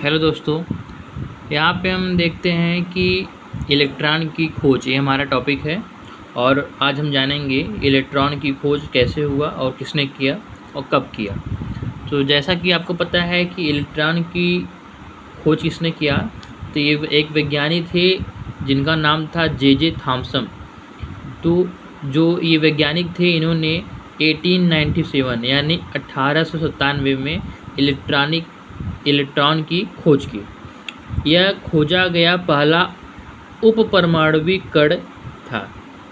Hello दोस्तों, यहाँ पे हम देखते हैं कि इलेक्ट्रॉन की खोज ये हमारा टॉपिक है। और आज हम जानेंगे इलेक्ट्रॉन की खोज कैसे हुआ और किसने किया और कब किया। तो जैसा कि आपको पता है कि इलेक्ट्रॉन की खोज किसने किया, तो ये एक वैज्ञानिक थे जिनका नाम था जे थॉमसन। तो जो ये वैज्ञानिक थे, इन्होंने 1897 यानी 1897 में इलेक्ट्रॉन की खोज की। यह खोजा गया पहला उपपरमाणविक कण था,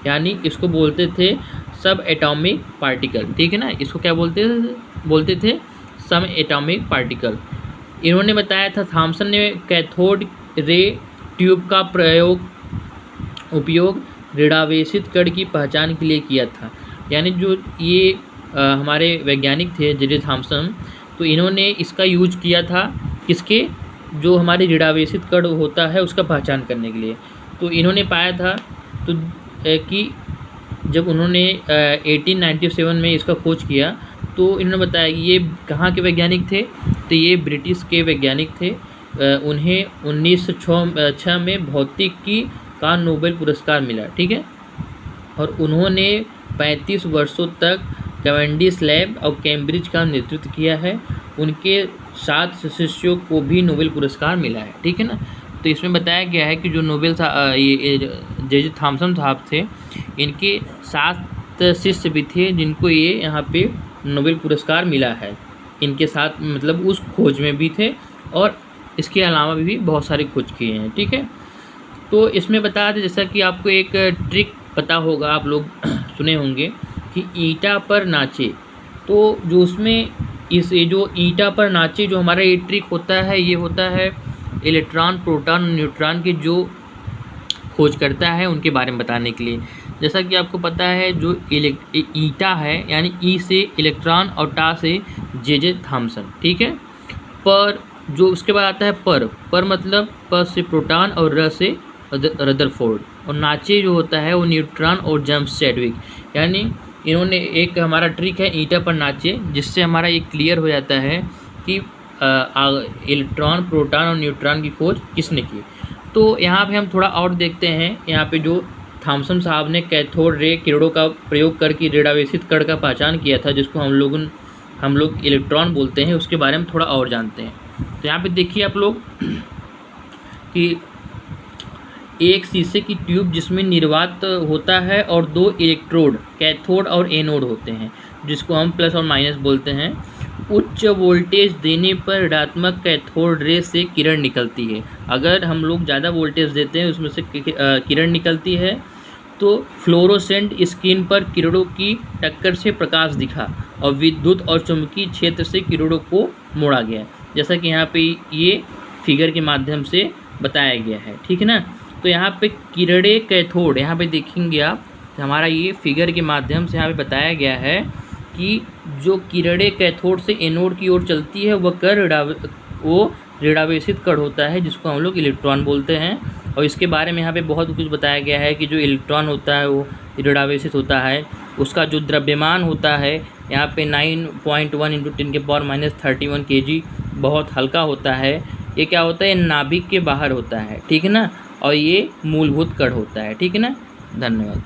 यानी इसको बोलते थे सब एटॉमिक पार्टिकल। ठीक है ना, इसको क्या बोलते थे सब एटॉमिक पार्टिकल। इन्होंने बताया था, थॉमसन ने कैथोड रे ट्यूब का उपयोग ऋणावेशित कण की पहचान के लिए किया था। यानी जो ये हमारे वैज्ञानिक थे जे थॉमसन, तो इन्होंने इसका यूज किया था किसके, जो हमारे ऋणावेशित कण होता है उसका पहचान करने के लिए। तो इन्होंने पाया था तो कि जब उन्होंने 1897 में इसका खोज किया, तो इन्होंने बताया कि ये कहाँ के वैज्ञानिक थे, तो ये ब्रिटिश के वैज्ञानिक थे। उन्हें 1906 में भौतिकी का नोबेल पुरस्कार मिला। ठीक है, और उन्होंने 35 वर्षों तक कैवेंडिश लैब और कैम्ब्रिज का नेतृत्व किया है। उनके 7 शिष्यों को भी नोबेल पुरस्कार मिला है। ठीक है ना, तो इसमें बताया गया है कि जो नोबेल था ये जे थॉमसन साहब थे, इनके 7 शिष्य भी थे जिनको ये यहाँ पे नोबेल पुरस्कार मिला है। इनके साथ मतलब उस खोज में भी थे और इसके अलावा भी बहुत सारी खोज किए हैं। ठीक है, तो इसमें बता दें, जैसा कि आपको एक ट्रिक पता होगा, आप लोग सुने होंगे कि ईंटा पर नाचे। तो जो उसमें ये जो ईंटा पर नाचे जो हमारा ये ट्रिक होता है, ये होता है इलेक्ट्रॉन, प्रोटॉन, न्यूट्रॉन की जो खोज करता है उनके बारे में बताने के लिए। जैसा कि आपको पता है, जो ईंटा है यानी ई से इलेक्ट्रॉन और टा से जे थॉमसन। ठीक है, पर जो उसके बाद आता है पर मतलब प से प्रोटॉन और र से रदरफोर्ड। और नाचे जो होता है वो न्यूट्रॉन और जेम्स चैडविक। यानी इन्होंने एक हमारा ट्रिक है ईंटा पर नाचे, जिससे हमारा ये क्लियर हो जाता है कि इलेक्ट्रॉन, प्रोटॉन और न्यूट्रॉन की खोज किसने की। तो यहाँ पे हम थोड़ा और देखते हैं। यहाँ पे जो थॉमसन साहब ने कैथोड रे किरणों का प्रयोग करके ऋणावेशित कण का पहचान किया था, जिसको हम लोग इलेक्ट्रॉन बोलते हैं, उसके बारे में थोड़ा और जानते हैं। तो यहाँ पे देखिए आप लोग कि एक शीशे की ट्यूब जिसमें निर्वात होता है और 2 इलेक्ट्रोड कैथोड और एनोड होते हैं, जिसको हम प्लस और माइनस बोलते हैं। उच्च वोल्टेज देने पर ऋणात्मक कैथोड रे से किरण निकलती है। अगर हम लोग ज़्यादा वोल्टेज देते हैं, उसमें से किरण निकलती है। तो फ्लोरोसेंट स्क्रीन पर किरणों की टक्कर से प्रकाश दिखा और विद्युत और चुंबकीय क्षेत्र से किरणों को मोड़ा गया, जैसा कि यहाँ पे ये फिगर के माध्यम से बताया गया है। ठीक है ना, तो यहाँ पे किरणें कैथोड, यहाँ पे देखेंगे आप, हमारा ये फिगर के माध्यम से यहाँ पे बताया गया है कि जो किरणें कैथोड से एनोड की ओर चलती है वो ऋणावेशित कण होता है, जिसको हम लोग इलेक्ट्रॉन बोलते हैं। और इसके बारे में यहाँ पे बहुत कुछ बताया गया है कि जो इलेक्ट्रॉन होता है वो ऋणावेशित होता है। उसका जो द्रव्यमान होता है यहाँ पे 9.1 × 10⁻³ kg बहुत हल्का होता है। ये क्या होता है, नाभिक के बाहर होता है। ठीक है ना, और ये मूलभूत कण होता है। ठीक है ना, धन्यवाद।